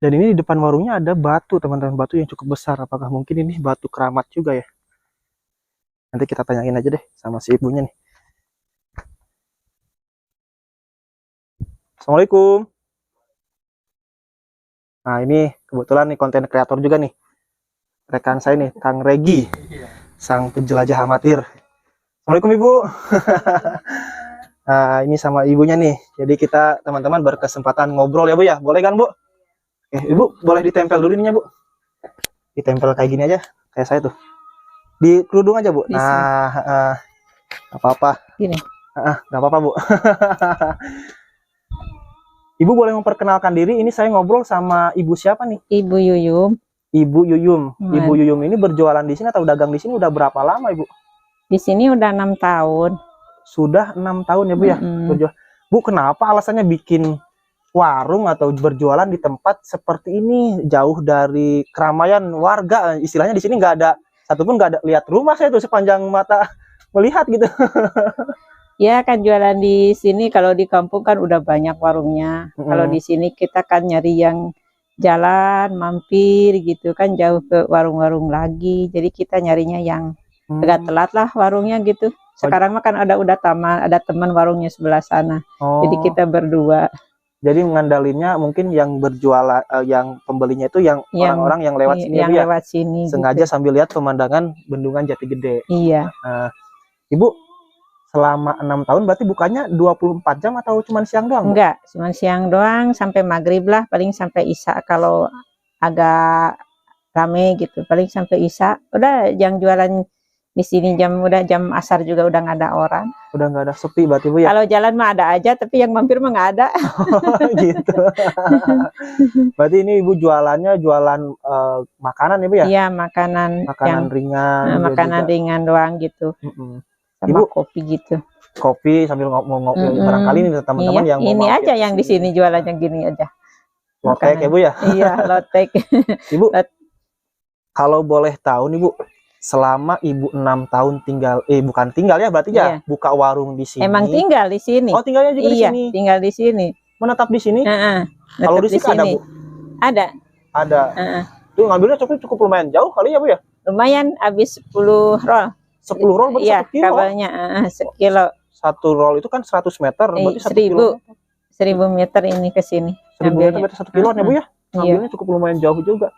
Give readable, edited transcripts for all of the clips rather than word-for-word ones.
Dan ini di depan warungnya ada batu, teman-teman, batu yang cukup besar. Apakah mungkin ini batu keramat juga ya? Nanti kita tanyain aja deh sama si ibunya nih. Assalamualaikum. Nah, ini kebetulan nih konten kreator juga nih. Rekan saya nih, Kang Regi, sang penjelajah amatir. Assalamualaikum Ibu. Nah, ini sama ibunya nih. Jadi kita teman-teman berkesempatan ngobrol ya Bu ya. Boleh kan Bu? Ibu boleh ditempel dulu ininya Bu. Ditempel kayak gini aja, kayak saya tuh. Di kerudung aja Bu. Nah, apa-apa. Gini. Nggak apa-apa Bu. Ibu boleh memperkenalkan diri. Ini saya ngobrol sama ibu siapa nih? Ibu Yuyum. Ibu Yuyum. Ibu Yuyum ini berjualan di sini atau dagang di sini udah berapa lama Ibu? Di sini udah 6 tahun. Sudah 6 tahun ya Bu ya? Berjual. Bu, kenapa alasannya bikin warung atau berjualan di tempat seperti ini, jauh dari keramaian warga? Istilahnya di sini nggak ada satupun, nggak ada lihat rumah saya tuh sepanjang mata melihat gitu. Ya kan jualan di sini, kalau di kampung kan udah banyak warungnya. Kalau di sini kita kan nyari yang jalan mampir gitu kan, jauh ke warung-warung lagi. Jadi kita nyarinya yang agak telat lah warungnya gitu. Sekarang mah kan udah taman, ada teman warungnya sebelah sana. Jadi kita berdua. Jadi mengandalinnya mungkin yang berjualan, yang pembelinya itu yang orang-orang yang lewat sini yang ya, lewat sini sengaja gitu. Sambil lihat pemandangan Bendungan Jati Gede. Iya. Ibu selama 6 tahun berarti bukanya 24 jam atau cuma siang doang? Enggak, cuma siang doang sampai maghrib lah, paling sampai isya kalau agak rame gitu, paling sampai isya. Udah yang jualan di sini udah jam asar juga udah nggak ada orang. Udah nggak ada, sepi berarti Bu ya? Kalau jalan mah ada aja, tapi yang mampir mah nggak ada. Gitu. Berarti ini Ibu jualannya jualan makanan ya Bu ya? Iya, makanan ringan. Makanan ringan doang gitu. Sama Ibu kopi gitu. Kopi sambil ngopi barangkali nih teman-teman yang mau ini aja yang di sini jualannya gini aja. Lotek ya Bu ya? Iya, lotek. Ibu, kalau boleh tahu nih Bu, selama Ibu 6 tahun tinggal, bukan tinggal ya berarti ya, buka warung di sini. Emang tinggal di sini. Oh, tinggalnya juga di sini. Tinggal di sini. Menetap di sini? Kalau di sini ada Bu? Ada. Ada. Tuh ngambilnya cukup lumayan jauh kali ya Bu ya? Lumayan, habis 10 roll. 10 roll berarti 1 kilo. Kabelnya sekilo. 1 roll itu kan 100 meter, berarti 1 kilo. 1000 meter ini ke sini. 1000 meter berarti 1 kiloan ya Bu ya? Ngambilnya cukup lumayan jauh juga.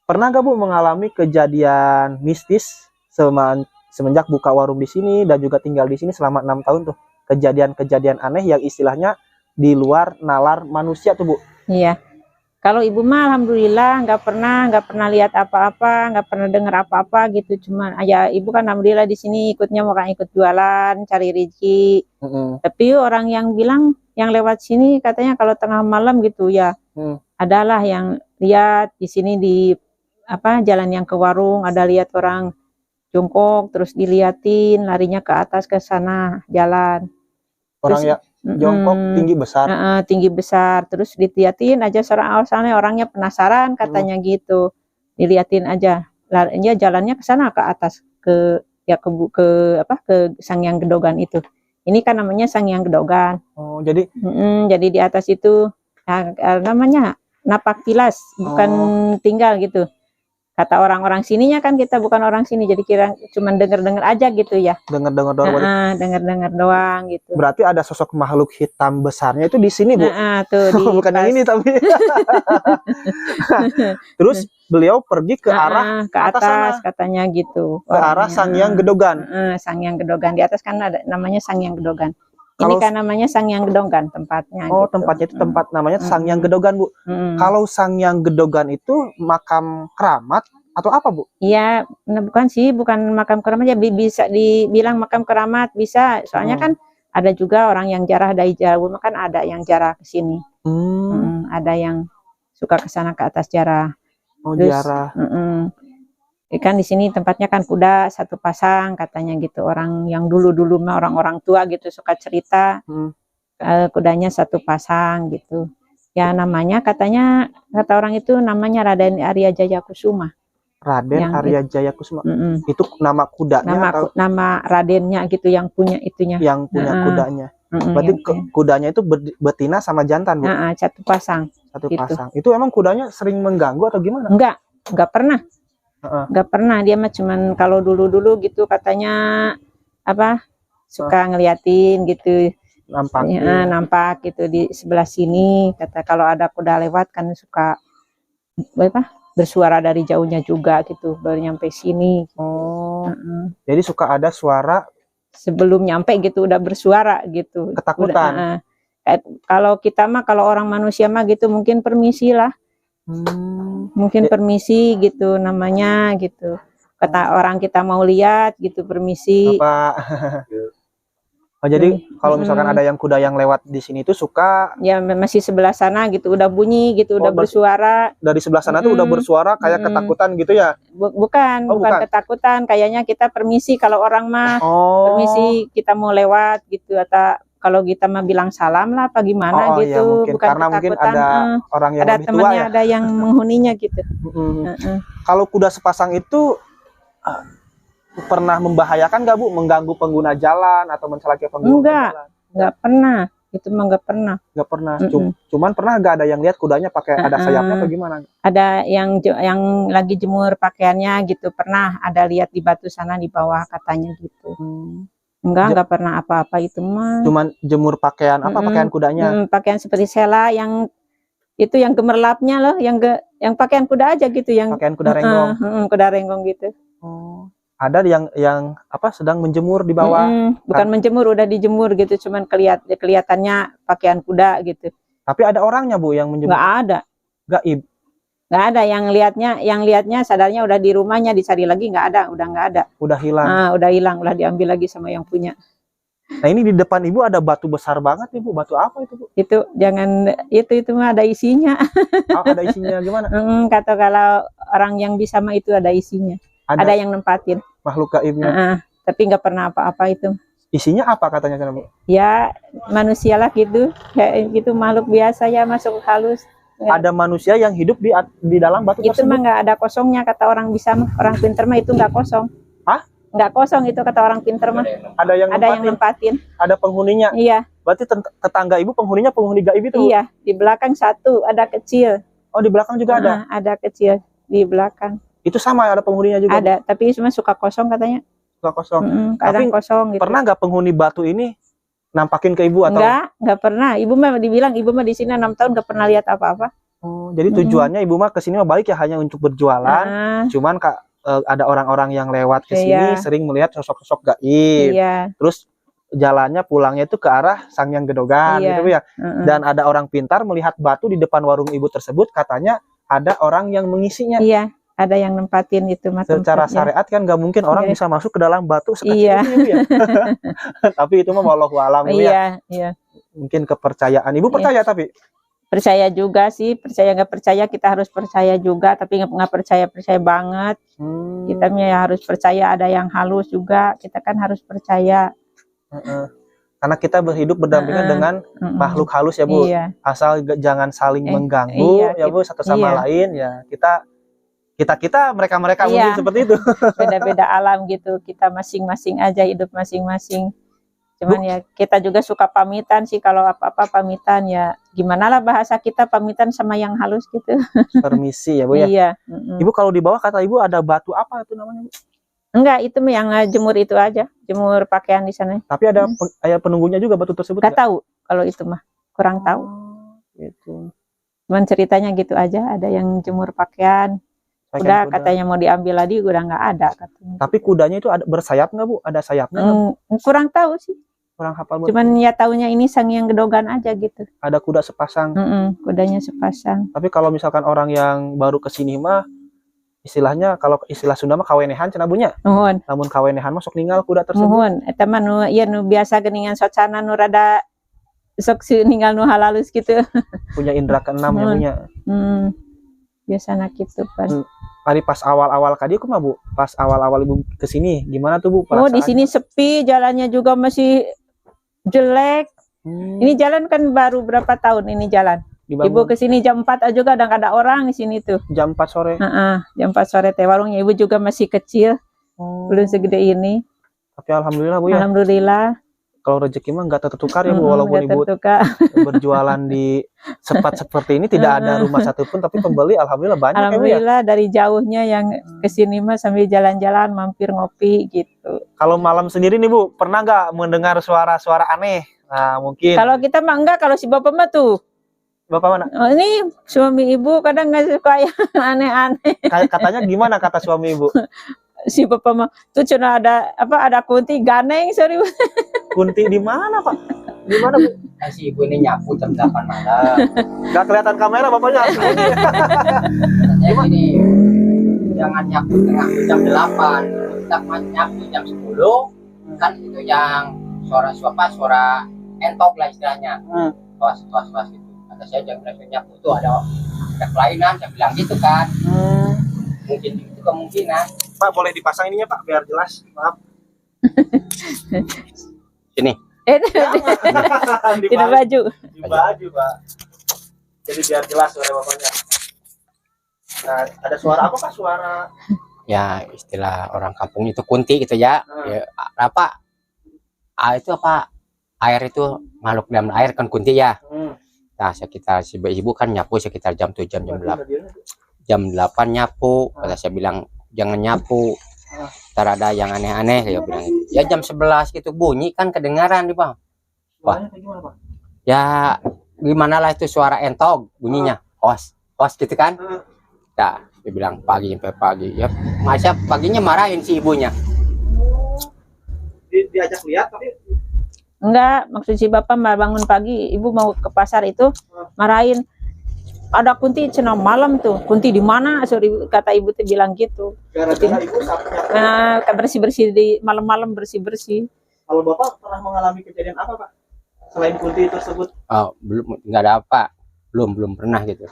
Pernah gak Bu mengalami kejadian mistis semenjak buka warung di sini dan juga tinggal di sini selama 6 tahun tuh? Kejadian-kejadian aneh yang istilahnya di luar nalar manusia tuh Bu? Iya. Kalau ibu mah alhamdulillah nggak pernah lihat apa-apa, nggak pernah dengar apa-apa gitu. Cuman aja ibu kan alhamdulillah di sini ikutnya orang ikut jualan, cari rezeki. Tapi orang yang bilang yang lewat sini katanya kalau tengah malam gitu ya, adalah yang lihat di sini di jalan yang ke warung, ada lihat orang jongkok terus diliatin larinya ke atas ke sana jalan. Orang ya jongkok tinggi besar terus diliatin aja soalnya orangnya penasaran katanya gitu, diliatin aja larinya jalannya ke sana ke atas ke Sangyang Gedogan itu. Ini kan namanya Sangyang Gedogan. Oh, jadi di atas itu namanya napak tilas, bukan tinggal gitu. Kata orang-orang sininya kan, kita bukan orang sini, jadi kira cuman dengar-dengar aja gitu ya. Dengar-dengar doang. Dengar-dengar doang gitu. Berarti ada sosok makhluk hitam besarnya itu di sini Bu? Tuh bukan yang ini tapi. Terus beliau pergi ke arah ke atas katanya gitu. Ke arah Sangyang Gedogan. Sangyang Gedogan, di atas kan ada namanya Sangyang Gedogan. Ini kan namanya Sangyang Gedogan tempatnya. Oh gitu. Tempatnya itu tempat namanya Sangyang Gedogan Bu. Kalau Sangyang Gedogan itu makam keramat atau apa Bu? Iya, bukan sih, bukan makam keramat ya, bisa dibilang makam keramat bisa. Soalnya kan ada juga orang yang jarah dari jauh, kan ada yang jarah ke sini. Ada yang suka ke sana ke atas jarah. Oh, jarah. Kan di sini tempatnya kan kuda 1 pasang katanya gitu. Orang yang dulu mah orang-orang tua gitu suka cerita, kudanya 1 pasang gitu. Ya namanya katanya, kata orang itu namanya Raden Arya Jaya Kusuma. Raden Arya Jaya Kusuma. Itu nama kudanya? Nama Radennya gitu yang punya itunya. Yang punya kudanya. Berarti kudanya itu betina sama jantan, Bu? Satu pasang. Satu pasang. Itu emang kudanya sering mengganggu atau gimana? Enggak pernah. Enggak pernah, dia mah cuman kalau dulu gitu katanya apa suka ngeliatin gitu. Nampak gitu di sebelah sini, kata kalau ada kuda lewat kan suka bersuara dari jauhnya juga gitu, baru nyampe sini. Jadi suka ada suara sebelum nyampe gitu, udah bersuara gitu. Ketakutan. Kalau kita mah, kalau orang manusia mah gitu mungkin permisi lah. Mungkin permisi gitu namanya gitu. Kata orang kita mau lihat gitu, permisi. Jadi kalau misalkan ada yang kuda yang lewat di sini tuh suka ya masih sebelah sana gitu udah bunyi gitu, udah bersuara. Dari sebelah sana tuh udah bersuara kayak ketakutan gitu ya? Bukan ketakutan, kayaknya kita permisi kalau orang mah. Permisi kita mau lewat gitu, atau kalau kita mah bilang salam lah apa gimana gitu. Ya, bukan karena mungkin ada orang yang lebih tua ya. Ada yang menghuninya gitu. Kalau kuda sepasang itu pernah membahayakan nggak, Bu? Mengganggu pengguna jalan atau mencelakai pengguna jalan? Enggak pernah. Itu mah enggak pernah. Enggak pernah. Cuman pernah nggak ada yang lihat kudanya pakai ada sayapnya atau gimana? Ada yang lagi jemur pakaiannya gitu, pernah ada lihat di batu sana di bawah katanya gitu. Enggak pernah apa-apa itu mah. Cuman jemur pakaian pakaian kudanya? Pakaian seperti sela yang itu yang gemerlapnya loh, yang pakaian kuda aja gitu, yang pakaian kuda renggong. Kuda renggong gitu. Ada yang sedang menjemur di bawah. Bukan menjemur, udah dijemur gitu, cuman kelihatannya pakaian kuda gitu. Tapi ada orangnya, Bu, yang menjemur? Nggak ada. Gaib. Nggak ada, yang lihatnya sadarnya udah di rumahnya, dicari lagi nggak ada, udah nggak ada. Udah hilang. Udah hilang, udah diambil lagi sama yang punya. Nah, ini di depan Ibu ada batu besar banget, Ibu. Batu apa itu, Bu? Itu jangan itu mah ada isinya. Ada isinya gimana? Kata kalau orang yang bisa mah itu ada isinya. Ada yang nempatin. Makhluk gaibnya. Tapi nggak pernah apa-apa itu. Isinya apa katanya, Bu? Ya manusia lah gitu. Kayak gitu, makhluk biasa ya, masuk halus. Ada manusia yang hidup di dalam batu itu tersebut? Mah nggak ada kosongnya, kata orang bisa mah. Orang pinter mah itu nggak kosong. Hah? Nggak kosong itu, kata orang pinter mah. Ada yang nempatin. Ada penghuninya? Iya. Berarti tetangga Ibu penghuninya penghuni gaib itu? Iya. Di belakang satu ada kecil. Oh, di belakang juga ada? Ada kecil di belakang. Itu sama ada penghuninya juga? Ada, tapi cuma suka kosong katanya. Suka kosong. Kadang kosong gitu. Pernah nggak penghuni batu ini nampakin ke Ibu atau? Nggak pernah. Ibu mah dibilang ibu mah di sini 6 tahun nggak pernah lihat apa-apa. Jadi tujuannya Ibu mah ke sini mah baik ya, hanya untuk berjualan. Cuman ada orang-orang yang lewat ke sini sering melihat sosok-sosok gaib. Terus jalannya pulangnya itu ke arah Sanghyang Gedogan gitu ya. Dan ada orang pintar melihat batu di depan warung Ibu tersebut, katanya ada orang yang mengisinya. Iya. Ada yang nempatin itu mas. Secara syariat kan nggak mungkin orang bisa masuk ke dalam batu sekecil itu ya. Tapi itu mah wallahu alam ya. Iya. Mungkin kepercayaan. Ibu percaya tapi? Percaya juga sih, percaya nggak percaya kita harus percaya juga, tapi nggak percaya banget. Kita ya harus percaya, ada yang halus juga, kita kan harus percaya. Karena kita berhidup berdampingan dengan makhluk halus ya, Bu. Asal jangan saling mengganggu ya, Bu, satu sama lain ya. Kita mereka mungkin seperti itu. Beda-beda alam gitu, kita masing-masing aja, hidup masing-masing. Cuman ya kita juga suka pamitan sih, kalau apa-apa pamitan ya. Gimana lah bahasa kita, pamitan sama yang halus gitu. Permisi ya, Bu ya. Iya. Ibu kalau di bawah kata Ibu ada batu apa itu namanya, Bu? Enggak, itu yang jemur itu aja, jemur pakaian di sana. Tapi ada penunggunya juga batu tersebut? Gak tahu kalau itu mah, kurang tahu. Gitu. Cuman ceritanya gitu aja, ada yang jemur pakaian. Kuda katanya mau diambil lagi, udah nggak ada katanya. Tapi kudanya itu ada bersayap nggak, Bu? Ada sayapnya? Kurang tahu sih. Kurang hafal. Cuman ya taunya ini Sanghyang Gedogan aja gitu. Ada kuda sepasang. Kudanya sepasang. Tapi kalau misalkan orang yang baru kesini mah, istilahnya kalau istilah Sunda mah kawenehan cenah bunya. Namun kawenehan mah sok ninggal kuda tersebut. Eta mah nu ya nu biasa geningan socana nu rada sok ninggal nu halalus gitu. Punya indera keenam ya punya. Biasanya gitu pas. Tadi pas awal-awal kadi aku mah, Bu. Pas awal-awal Ibu kesini, gimana tuh, Bu? Di sini sepi, jalannya juga masih jelek. Ini jalan kan baru berapa tahun ini jalan. Ibu kesini jam 4 juga udah gak ada orang di sini tuh. Jam 4 sore. Jam 4 sore teh, warungnya Ibu juga masih kecil. Belum segede ini. Tapi alhamdulillah, Bu ya. Alhamdulillah. kalau rezeki mah nggak tertukar ya Bu, walaupun nggak Ibu tertukar. berjualan di tempat seperti ini tidak ada rumah satupun, tapi pembeli alhamdulillah banyak ya Bu ya. Alhamdulillah dari jauhnya yang kesini mah sambil jalan-jalan mampir ngopi gitu. Kalau malam sendiri nih Bu, pernah nggak mendengar suara-suara aneh? Nah mungkin. Kalau kita mah enggak, kalau si bapak mah tuh. Bapak mana? Oh, ini suami ibu kadang nggak suka yang aneh-aneh. Katanya gimana kata suami Ibu? Si bapak mah tuh cuma ada apa, ada kunti ganeng, sorry. Kunti di mana Pak? Di mana Bu? Si ibu ini nyapu jam 8 malam. Nggak kelihatan kamera bapaknya. Katanya gini, jangan nyapu tengah jam 8, kita nyapu jam 10, kan itu yang suara entok lah istilahnya. Was gitu. Kata saya jangan berani nyapu tuh ada kelainan, saya bilang gitu kan. Mungkin itu kemungkinan. Pak boleh dipasang ininya Pak biar jelas. Maaf. Sini. Di Tidak baju. Di baju Pak. Jadi biar jelas suara bapaknya. Nah, ada suara apa Pak? Suara Ya istilah orang kampung itu kunti gitu ya. Ya apa? Itu apa? Air itu makhluk dalam air kan kunti ya. Nah sekitar si ibu kan nyapu sekitar jam 7 jam 8. Jam 8 nyapu. Kata saya bilang jangan nyapu. Ntar ada yang aneh-aneh dia bilang gitu. Ya jam 11 gitu bunyi kan kedengaran nih Bang. Wah. Ya gimana lah itu suara entok bunyinya. Os gitu kan. Nah, dia bilang pagi sampai pagi. Ya masa paginya marahin si ibunya. Diajak lihat tapi Enggak, maksud si bapak mah bangun pagi, ibu mau ke pasar itu marahin. Ada kunti cenah malam tuh. Kunti di mana? Sorry, kata ibu tuh bilang gitu. gara-gara Ibu saatnya. Nah, bersih-bersih di malam-malam, bersih-bersih. Kalau Bapak pernah mengalami kejadian apa Pak? Selain kunti tersebut? Oh, belum nggak ada apa. Belum pernah gitu.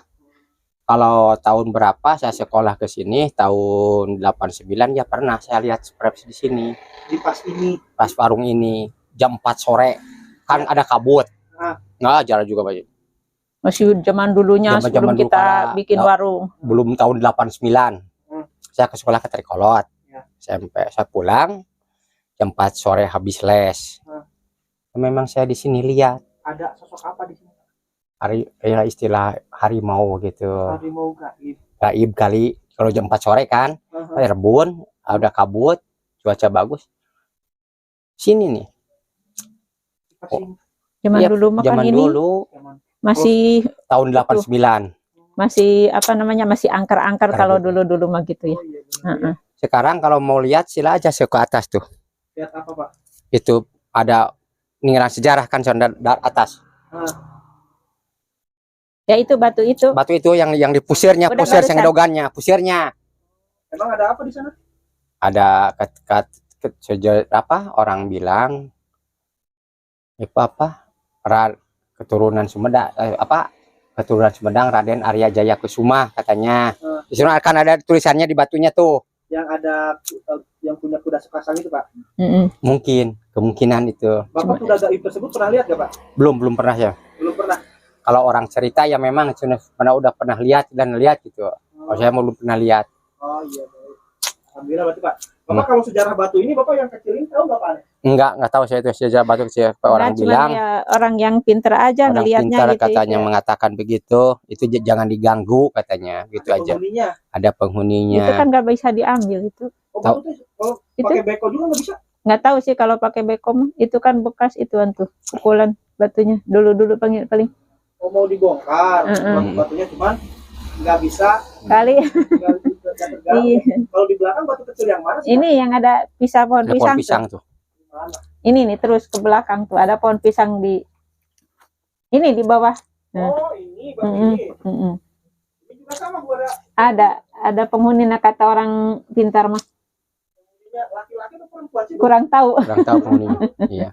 Kalau tahun berapa saya sekolah ke sini tahun 89 ya pernah saya lihat spreps di sini. Di pas ini. Pas warung ini jam 4 sore kan ada kabut. Nggak jalan juga Pak. Masih zaman dulunya sebelum Zaman dulu kita kala- bikin warung. Belum tahun 89. Saya ke sekolah ke Trikolot. Sampai saya pulang jam 4 sore habis les. Memang saya di sini lihat Ada sosok apa di sini? ya istilah harimau gitu. Harimau gaib. Gaib kali kalau jam 4 sore kan. Rebun, ada kabut, cuaca bagus. Sini nih. Zaman Iya, dulu mah kan zaman ini dulu masih tahun 89. masih apa namanya, masih angker-angker kalau dulu mah gitu ya. Sekarang kalau mau lihat sila aja ke atas tuh. Lihat apa Pak? Itu ada peninggalan sejarah kan dari atas. Ya itu batu itu. Batu itu yang dipusirnya, Udah pusir barusan. sengedogannya, pusirnya. Emang ada apa di sana? Ada apa orang bilang apa keturunan Sumedang keturunan Sumedang Raden Arya Jaya Kusuma katanya. Di sana akan ada tulisannya di batunya tuh. Yang ada yang punya kuda sepasang itu Pak. Mungkin kemungkinan itu. Bapak kuda gaib tersebut pernah lihat gak Pak? Belum pernah ya. Belum pernah. Kalau orang cerita ya memang udah pernah lihat gitu. Kalau saya belum pernah lihat. Oh iya baik. Alhamdulillah berarti Pak. Bapak kalau sejarah batu ini Bapak yang kecil ini tahu Bapak? Enggak tahu saya itu sejarah batu kecil. Orang Cuman bilang ya, orang yang pinter aja orang ngelihatnya pintar gitu. katanya mengatakan begitu. Itu jangan diganggu katanya, gitu Ada aja. penghuninya. Ada penghuninya. Itu kan nggak bisa diambil itu. Oh, Bapak tuh kalau Itu? pakai beko juga nggak bisa? Nggak tahu sih kalau pakai bekom, itu kan bekas ituan tuh pukulan batunya dulu paling Oh mau dibongkar batu-batunya cuman nggak bisa kali. nggak tergali. Iya. Kalau di belakang batu kecil yang mana sih? Ini yang ada pohon Ada pohon pisang, pisang tuh. tuh. Mana? Ini nih terus ke belakang tuh ada pohon pisang di ini di bawah. Oh ini batu Mm-mm. ini. Mm-mm. Ini juga sama Bu, ada Ada penghuni, nah kata orang pintar mah penghuninya laki-laki atau perempuan sih? Bu? kurang tahu. Kurang tahu penghuninya. Iya.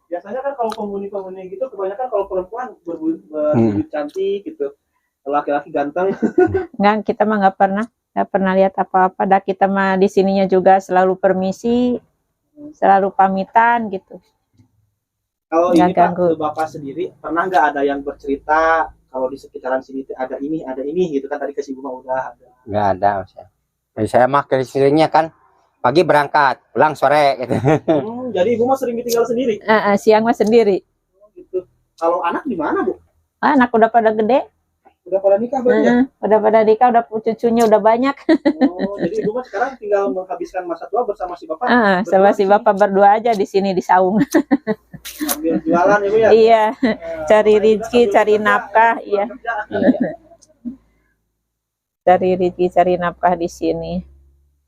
Biasanya kan kalau penghuni gitu kebanyakan kalau perempuan berbulu cantik gitu. Laki-laki ganteng. Enggak, kita mah nggak pernah lihat apa-apa. Dah kita mah di sininya juga selalu permisi, selalu pamitan gitu. Kalau Nggak ini Pak, ganggu. Bapak sendiri pernah nggak ada yang bercerita kalau di sekitaran sini ada ini gitu kan tadi ke si Buma udah ada. Nggak ada saya. Jadi saya mah ke seringnya kan pagi berangkat, pulang sore gitu. Jadi ibu mah sering tinggal sendiri. Siang mah sendiri. Gitu. Kalau anak di mana, Bu? Anak udah pada gede. Udah pada nikah berarti ya? Udah pada nikah, udah cucunya udah banyak. Jadi ibu mah sekarang tinggal menghabiskan masa tua bersama si bapak. Sama si bapak berdua aja di sini di saung. Sambil jualan ibu ya? Iya, cari rezeki, cari nafkah, iya. Cari rezeki, cari nafkah di sini.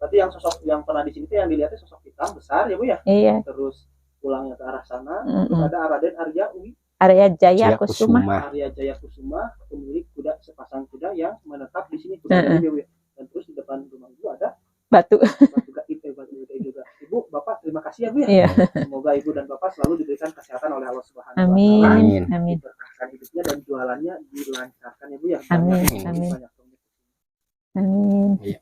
Berarti yang sosok yang pernah di sini tuh yang dilihatnya sosok hitam besar ya Bu ya? Iya. Terus pulangnya ke arah sana, terus ada Raden Arya Uwi. Arya Jaya Kusuma. Arya Jaya Kusuma, pemilik kuda sepasang kuda yang menetap di sini. Dan terus di depan rumah ibu ada batu gaib juga. Ibu, Bapak terima kasih ya Bu ya. Iya. Semoga ibu dan Bapak selalu diberikan kesehatan oleh Allah Subhanahu wa Amin. Ta'ala. Amin. Diberkahkan hidupnya dan jualannya dilancarkan ya Bu ya. Amin. Banyak. Amin. Iya.